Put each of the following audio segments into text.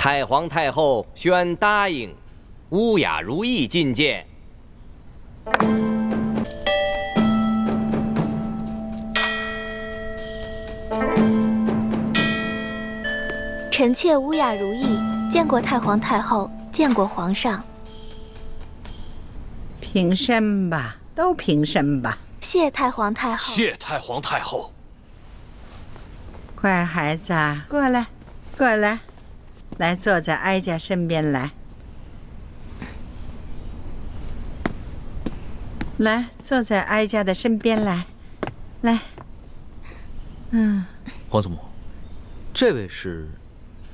太皇太后宣答应，乌雅如意觐见。臣妾乌雅如意，见过太皇太后，见过皇上。平身吧，都平身吧。谢太皇太后。谢太皇太后。乖孩子，过来，过来，来坐在哀家身边来。来，坐在哀家的身边来，来。皇祖母，这位是？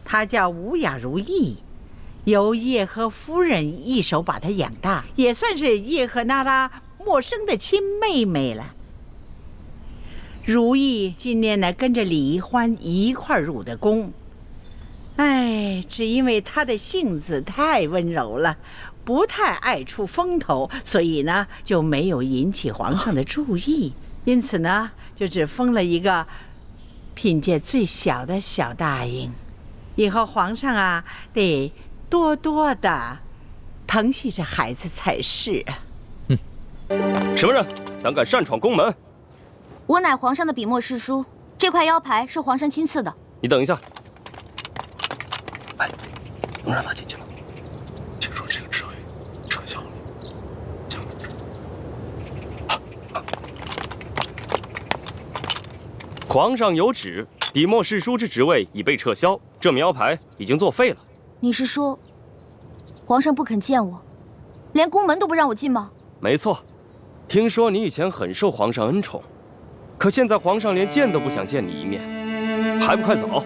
她叫乌雅如意，由叶赫夫人一手把她养大，也算是叶赫那拉陌生的亲妹妹了。如意今年呢，跟着李宜欢一块入的宫。哎，只因为她的性子太温柔了，不太爱出风头，所以呢就没有引起皇上的注意，因此呢就只封了一个嫔界最小的小答应。以后皇上啊，得多多的疼惜这孩子才是啊。什么人胆敢擅闯宫门？我乃皇上的笔墨侍书，这块腰牌是皇上亲赐的。你等一下。哎，能让他进去吗？听说这个职位，丞相将皇上有旨，笔墨侍书之职位已被撤销，这名腰牌已经作废了。你是说，皇上不肯见我，连宫门都不让我进吗？没错，听说你以前很受皇上恩宠，可现在皇上连见都不想见你一面，还不快走！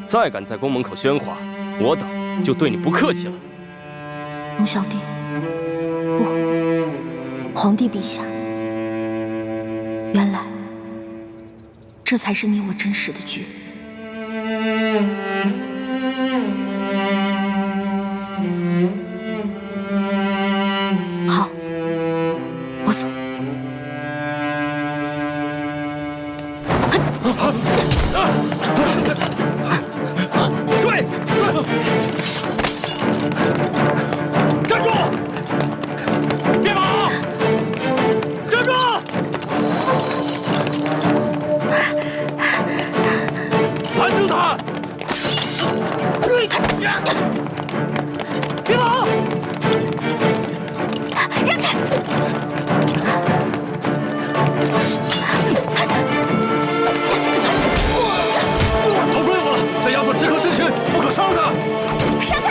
再敢在宫门口喧哗，我等就对你不客气了。龙小弟，不，皇帝陛下，原来这才是你我真实的距离。好，我走。追！站住！别跑！站住！拦住他！别跑！让开！头吩咐了，这丫头只可生擒，不可伤她。闪开！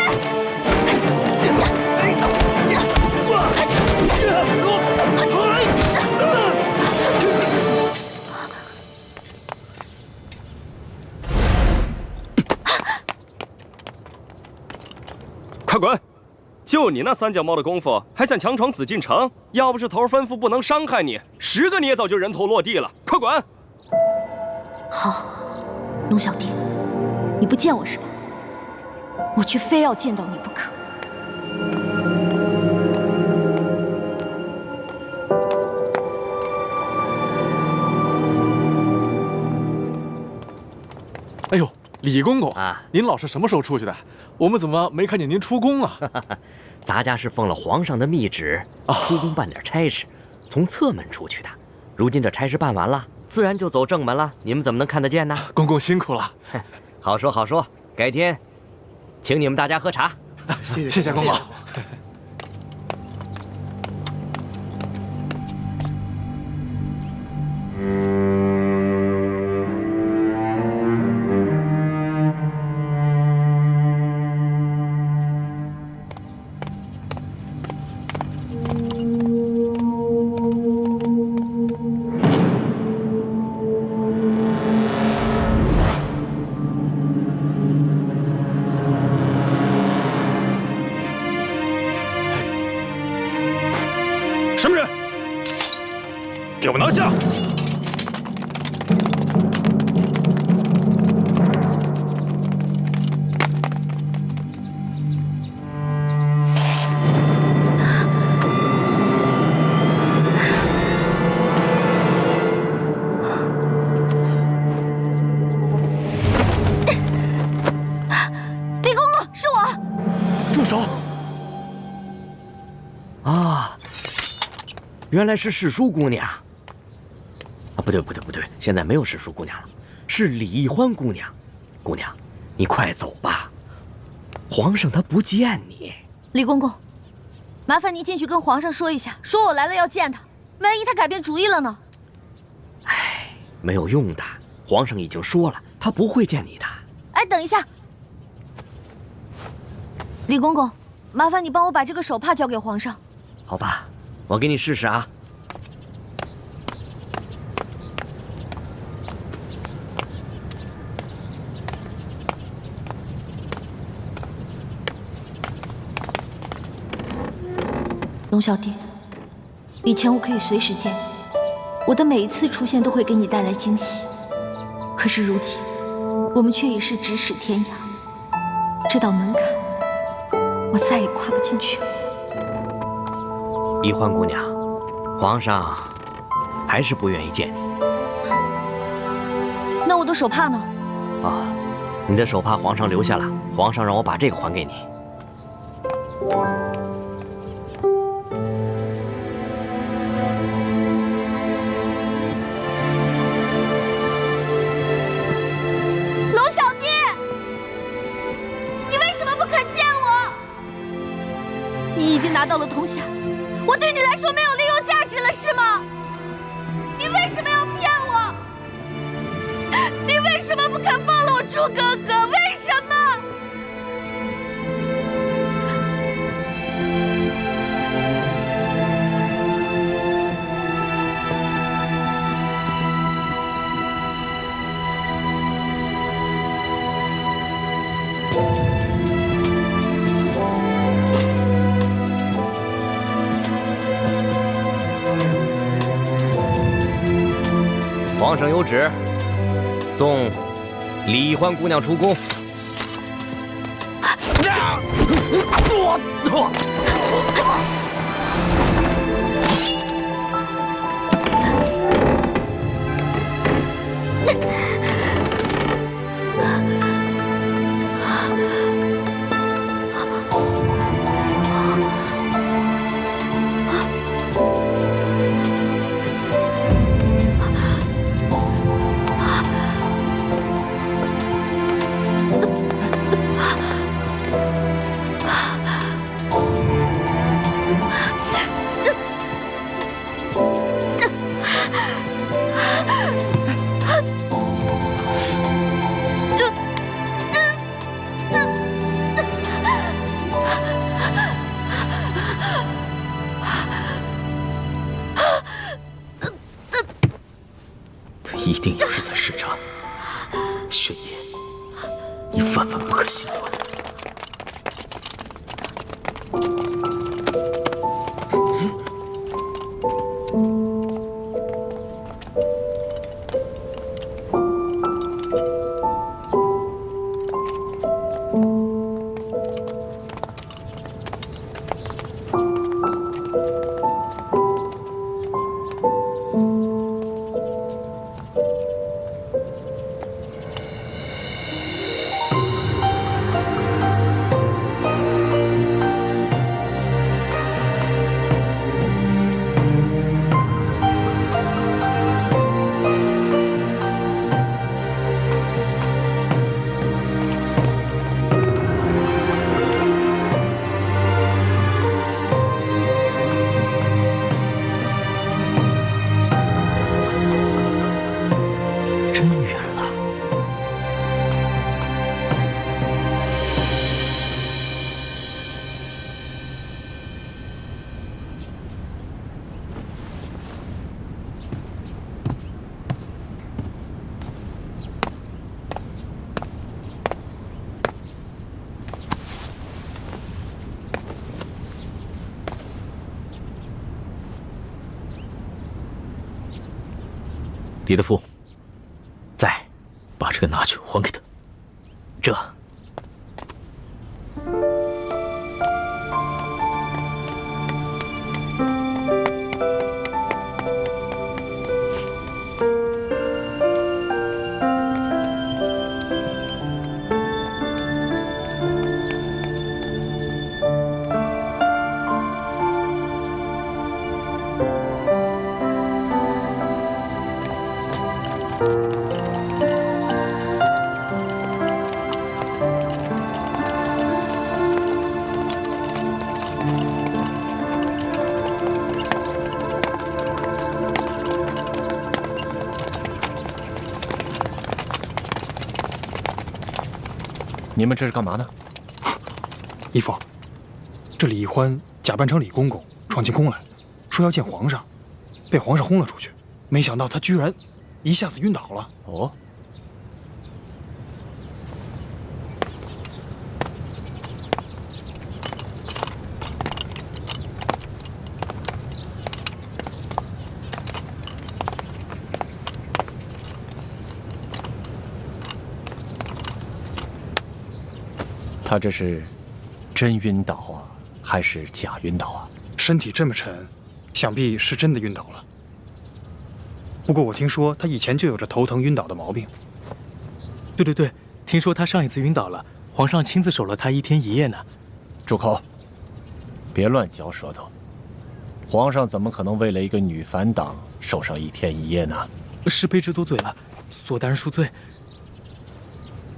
快滚！就你那三脚猫的功夫，还想强闯紫禁城？要不是头儿吩咐不能伤害你，10个你也早就人头落地了。快滚！好，龙小弟，你不见我是吧？我却非要见到你不可。哎呦，李公公啊，您老是什么时候出去的？我们怎么没看见您出宫啊？咱家是奉了皇上的密旨，出宫办点差事，从侧门出去的。如今这差事办完了，自然就走正门了。你们怎么能看得见呢？公公辛苦了。好说好说，改天请你们大家喝茶。谢谢公公。什么人？给我拿下！李公公，是我。住手！啊，原来是世淑姑娘。啊，不对，现在没有世淑姑娘了，是李欢姑娘。姑娘，你快走吧，皇上他不见你。李公公，麻烦您进去跟皇上说一下，说我来了要见他，万一他改变主意了呢？哎，没有用的，皇上已经说了，他不会见你的。哎，等一下，李公公，麻烦你帮我把这个手帕交给皇上。好吧，我给你试试啊。龙小弟，以前我可以随时见你，我的每一次出现都会给你带来惊喜。可是如今，我们却已是咫尺天涯，这道门槛，我再也跨不进去了。李欢姑娘，皇上还是不愿意见你。那我的手帕呢？啊，你的手帕皇上留下了，皇上让我把这个还给你。龙小弟，你为什么不肯见我？你已经拿到了铜匣，我对你来说没有利用价值了，是吗？你为什么要骗我？你为什么不肯放了我朱哥哥？为什么？皇上有旨，送李欢姑娘出宫。一定又是在试探。玄烨，你万万不可信我。李德福，在，把这个拿去还给他。这。你们这是干嘛呢？义父，这李易欢假扮成李公公闯进宫来，说要见皇上，被皇上轰了出去。没想到他居然一下子晕倒了。哦。他这是真晕倒啊，还是假晕倒啊？身体这么沉，想必是真的晕倒了。不过我听说他以前就有着头疼晕倒的毛病。对，听说他上一次晕倒了，皇上亲自守了他1天1夜呢。住口！别乱嚼舌头。皇上怎么可能为了一个女反党守上1天1夜呢？是卑职多嘴了，索大人恕罪。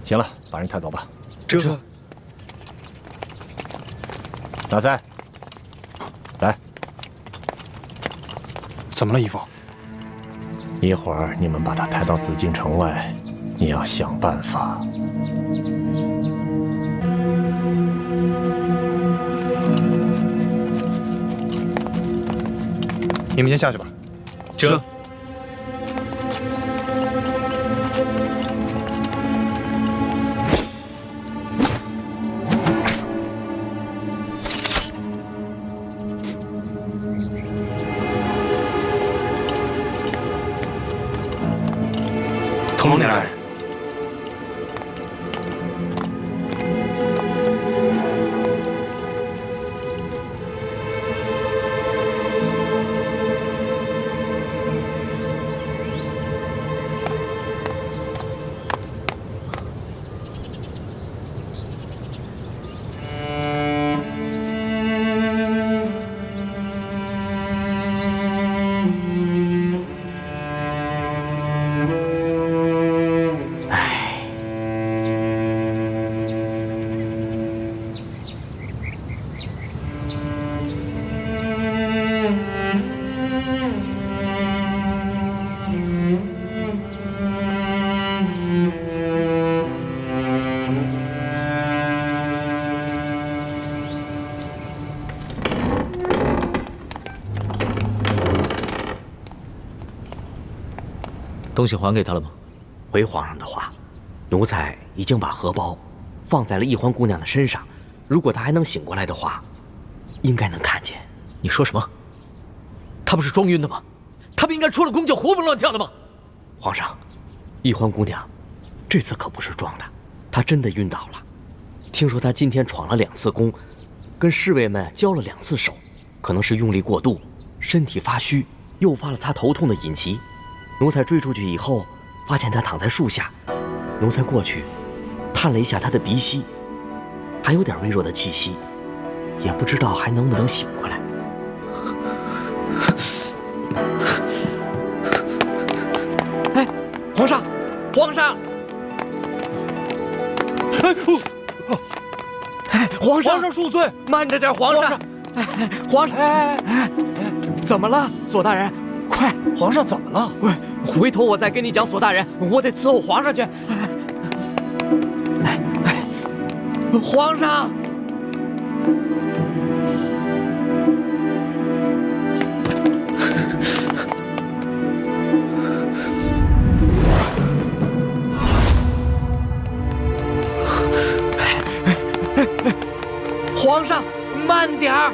行了，把人抬走吧。这。大赛，来。怎么了，义父？一会儿你们把他抬到紫禁城外，你要想办法。你们先下去吧。这。统领大人，东西还给他了吗？回皇上的话，奴才已经把荷包放在了易欢姑娘的身上。如果她还能醒过来的话，应该能看见。你说什么？她不是装晕的吗？她不应该出了宫就活蹦乱跳的吗？皇上，易欢姑娘这次可不是装的，她真的晕倒了。听说她今天闯了2次宫，跟侍卫们交了2次手，可能是用力过度，身体发虚，诱发了她头痛的隐疾。奴才追出去以后，发现她躺在树下。奴才过去，探了一下她的鼻息，还有点微弱的气息，也不知道还能不能醒过来。哎，皇上，皇上！哎，皇上！皇上恕罪！慢着点，皇上！皇上！怎么了，索大人？快！皇上怎么了？喂，回头我再跟你讲，索大人，我得伺候皇上去。皇上！皇上，慢点儿！